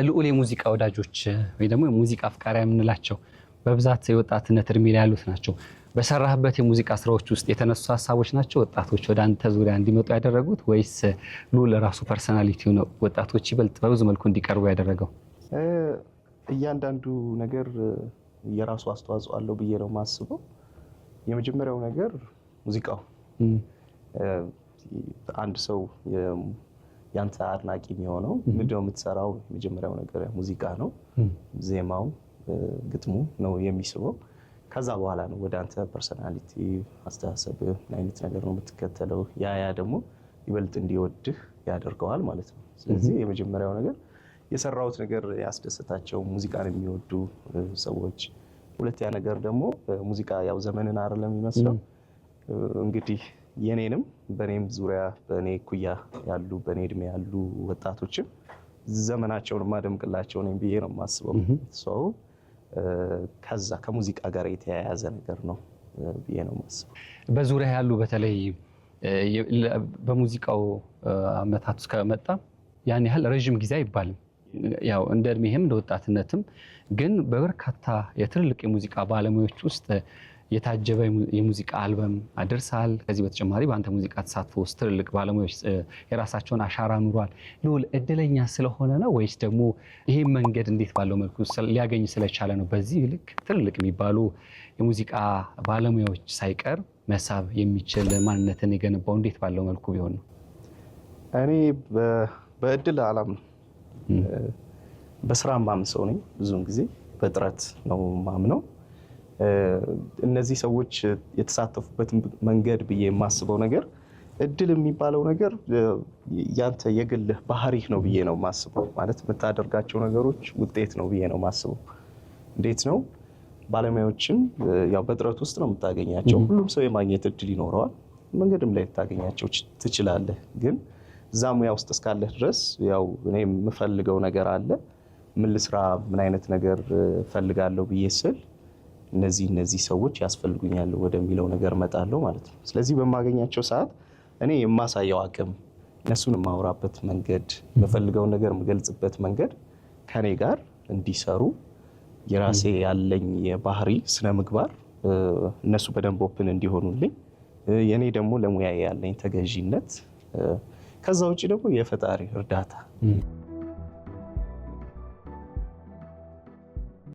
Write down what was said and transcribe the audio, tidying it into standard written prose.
ልዑል የሙዚቃ ወዳጆች ወይ ደግሞ የሙዚቃ አፍቃሪያን የምንላቸው በብዛት የወጣትነት እድሜ ላይ ያሉት ናቸው። በሰራህበት የሙዚቃ ስራዎች ውስጥ የተነሱ ሀሳቦች ናቸው ወጣቶች ወደ አንተ ዙሪያ እንዲመጡ ያደረጉት ወይስ ልዑል ራሱ ፐርሰናሊቲው ነው ወጣቶች ይበልጥ በብዙ መልኩ እንዲቀርቡ ያደረገው? እያንዳንዱ ነገር የራሱ አስተዋጽኦ አለው ብዬ ነው የማስበው። የመጀመሪያው ነገር ሙዚቃው አንድ ሰው ያንተ አድናቂ የሚሆነው ምንድነው የምትሰራው? የመጀመሪያው ነገር ሙዚቃ ነው። ዜማው ግጥሙ ነው የሚስበው። ከዛ በኋላ ነው ወደ አንተ ፐርሰናሊቲ አስተሳሰብ አይነት ነገር ነው የምትከተለው። ያ ደግሞ ይበልጥ እንዲወድህ ያደርገዋል ማለት ነው። ስለዚህ የመጀመሪያው ነገር የሰራውት ነገር ያስደሰታቸው ሙዚቃን የሚወዱ ሰዎች። ሁለተኛ ነገር ደግሞ ሙዚቃ ያው ዘመንን አይደለም የሚመስለው። እንግዲህ የኔንም በኔም ዙሪያ በኔ ኩያ ያሉ በኔ እድሜ ያሉ ወጣቶችን ዘመናቸውን ማደምቅላቸው ነኝ ብዬ ነው የማስበው። ሰው ከዛ ከሙዚቃ ጋር የተያያዘ ነገር ነው ብዬ ነው የማስበው። በዙሪያ ያሉ በተለይ በሙዚቃው አመታት ውስጥ ከመጣ ያን ያህል ረጅም ጊዜ አይባልም። ያው እንደ እድሜህም እንደ ወጣትነትም ግን በበርካታ የትልልቅ የሙዚቃ ባለሙያዎች ውስጥ የታጀበ የሙዚቃ አልበም አድርሳል። ከዚህ በተጨማሪ በአንተ ሙዚቃ ተሳትፎ ውስጥ ትልልቅ ባለሙያዎች የራሳቸውን አሻራ ኑሯል። ልዑል እድለኛ ስለሆነ ነው ወይስ ደግሞ ይሄ መንገድ እንዴት ባለው መልኩ ሊያገኝ ስለቻለ ነው በዚህ ልክ ትልልቅ የሚባሉ የሙዚቃ ባለሙያዎች ሳይቀር መሳብ የሚችል ማንነትን የገነባው እንዴት ባለው መልኩ ቢሆን ነው? እኔ በእድል አላምንም። በስራ ማምን ሰው ነኝ። ብዙውን ጊዜ በጥረት ነው ማምነው። እነዚህ ሰዎች የተሳተፉበት መንገድ ብዬ የማስበው ነገር እድል የሚባለው ነገር ያንተ የግልህ ባህሪህ ነው ብዬ ነው የማስበው። ማለት የምታደርጋቸው ነገሮች ውጤት ነው ብዬ ነው የማስበው። እንዴት ነው? ባለሙያዎችን ያው በጥረት ውስጥ ነው የምታገኛቸው። ሁሉም ሰው የማግኘት እድል ይኖረዋል። መንገድም ላይ ልታገኛቸው ትችላለህ። ግን እዛ ሙያ ውስጥ እስካለህ ድረስ ያው እኔ የምፈልገው ነገር አለ። ምን ልስራ፣ ምን አይነት ነገር ፈልጋለሁ ብዬ ስል እነዚህ ሰዎች ያስፈልጉኛል ወደሚለው ነገር መጣለው ማለት ነው። ስለዚህ በማገኛቸው ሰዓት እኔ የማሳየው አቅም፣ እነሱን የማወራበት መንገድ፣ የምፈልገውን ነገር የምገልጽበት መንገድ ከኔ ጋር እንዲሰሩ የራሴ ያለኝ የባህሪ ስነ ምግባር እነሱ በደንብ ኦፕን እንዲሆኑልኝ፣ የኔ ደግሞ ለሙያ ያለኝ ተገዢነት፣ ከዛ ውጪ ደግሞ የፈጣሪ እርዳታ